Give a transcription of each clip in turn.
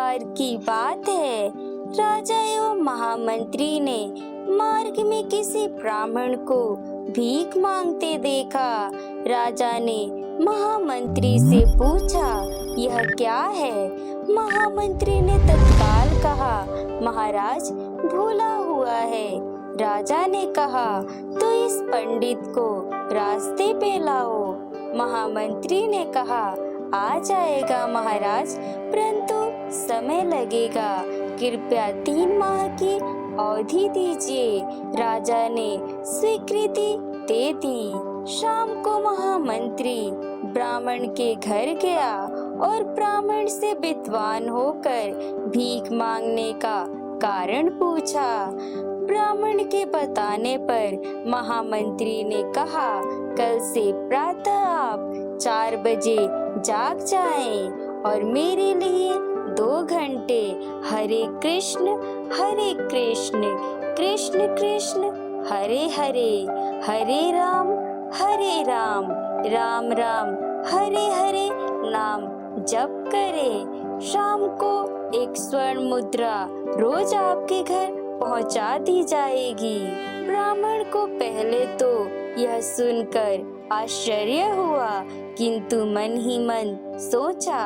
बार की बात है, राजा एवं महामंत्री ने मार्ग में किसी ब्राह्मण को भीख मांगते देखा। राजा ने महामंत्री से पूछा, यह क्या है? महामंत्री ने तत्काल कहा, महाराज भूला हुआ है। राजा ने कहा, तो इस पंडित को रास्ते पे लाओ। महामंत्री ने कहा, आ जाएगा महाराज, परंतु समय लगेगा, कृपया 3 माह की अवधि दीजिए। राजा ने स्वीकृति दे दी। शाम को महामंत्री ब्राह्मण के घर गया और ब्राह्मण से विद्वान होकर भीख मांगने का कारण पूछा। ब्राह्मण के बताने पर महामंत्री ने कहा, कल से प्रातः आप 4 बजे जाग जाएं और मेरे लिए 2 घंटे हरे कृष्ण कृष्ण कृष्ण हरे हरे, हरे राम राम राम हरे हरे नाम जप करें। शाम को 1 स्वर्ण मुद्रा रोज आपके घर पहुंचा दी जाएगी। ब्राह्मण को पहले तो यह सुनकर आश्चर्य हुआ, किंतु मन ही मन सोचा,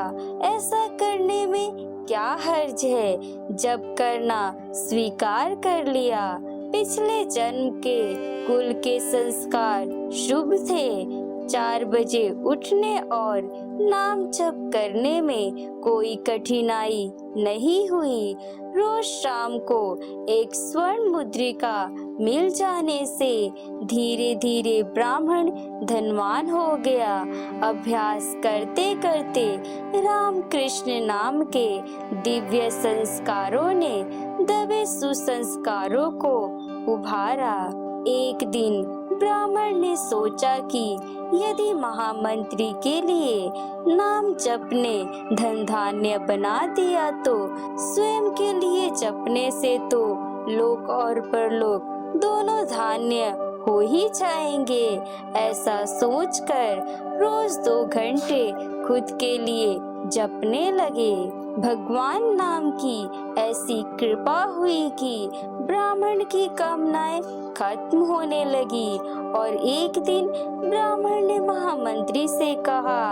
ऐसा करने में क्या हर्ज है, जब करना स्वीकार कर लिया। पिछले जन्म के कुल के संस्कार शुभ थे। 4 बजे उठने और नाम जप करने में कोई कठिनाई नहीं हुई। रोज शाम को 1 स्वर्ण मुद्रिका मिल जाने से धीरे धीरे ब्राह्मण धनवान हो गया। अभ्यास करते करते राम कृष्ण नाम के दिव्य संस्कारों ने दबे सुसंस्कारों को उभारा। एक दिन ब्राह्मण ने सोचा कि यदि महामंत्री के लिए नाम जपने धन धान्य बना दिया तो स्वयं के लिए जपने से तो लोक और परलोक दोनों धान्य हो ही जाएंगे। ऐसा सोचकर रोज 2 घंटे खुद के लिए जपने लगे। भगवान नाम की ऐसी कृपा हुई कि ब्राह्मण की कामनाएं खत्म होने लगी और एक दिन ब्राह्मण ने महामंत्री से कहा,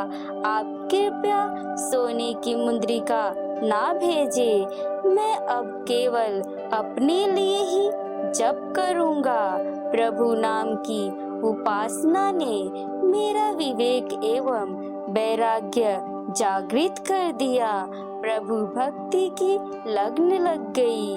आप कृपया सोने की मुद्रिका ना भेजे, मैं अब केवल अपने लिए ही जप करूंगा। प्रभु नाम की उपासना ने मेरा विवेक एवं वैराग्य जागृत कर दिया। प्रभु भक्ति की लगन लग गई।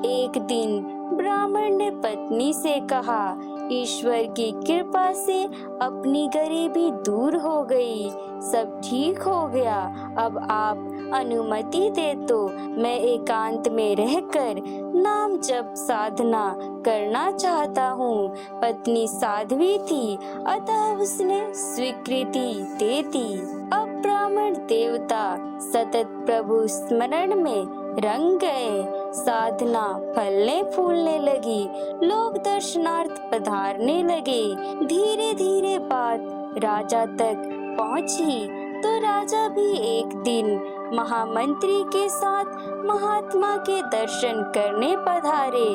एक दिन ब्राह्मण ने पत्नी से कहा, ईश्वर की कृपा से अपनी गरीबी दूर हो गई, सब ठीक हो गया। अब आप अनुमति दे तो मैं एकांत में रहकर नाम जप साधना करना चाहता हूँ। पत्नी साध्वी थी, अतः उसने स्वीकृति दे दी। अब ब्राह्मण देवता सतत प्रभु स्मरण में रंग गए। साधना फलने फूलने लगी, लोग दर्शनार्थ पधारने लगे। धीरे धीरे बात राजा तक पहुंची तो राजा भी एक दिन महामंत्री के साथ महात्मा के दर्शन करने पधारे।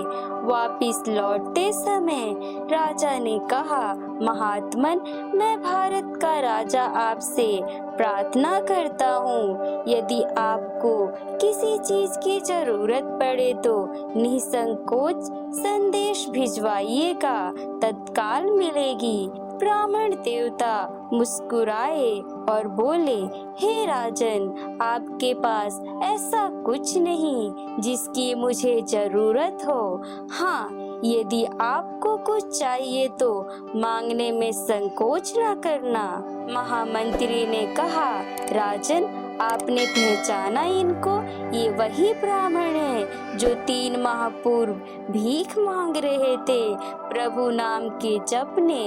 वापिस लौटते समय राजा ने कहा, महात्मन, मैं भारत का राजा आपसे प्रार्थना करता हूँ, यदि आपको किसी चीज की जरूरत पड़े तो निसंकोच संदेश भिजवाइएगा, तत्काल मिलेगी। ब्राह्मण देवता मुस्कुराए और बोले, हे राजन, आपके पास ऐसा कुछ नहीं जिसकी मुझे जरूरत हो। हाँ, यदि आपको कुछ चाहिए तो मांगने में संकोच न करना। महामंत्री ने कहा, राजन, आपने पहचाना इनको? ये वही ब्राह्मण हैं जो 3 माह पूर्व भीख मांग रहे थे। प्रभु नाम के जप ने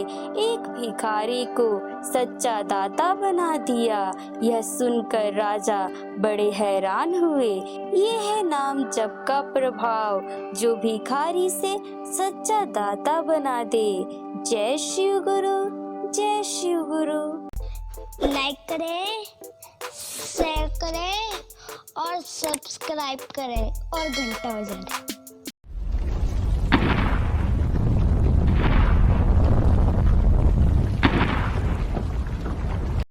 एक भिखारी को सच्चा दाता बना दिया। यह सुनकर राजा बड़े हैरान हुए। ये है नाम जप का प्रभाव जो भिखारी से सच्चा दाता बना दे। जय शिव गुरु, जय शिव गुरु। लाइक करें, शेयर करें और सब्सक्राइब करें और घंटा बजाएं।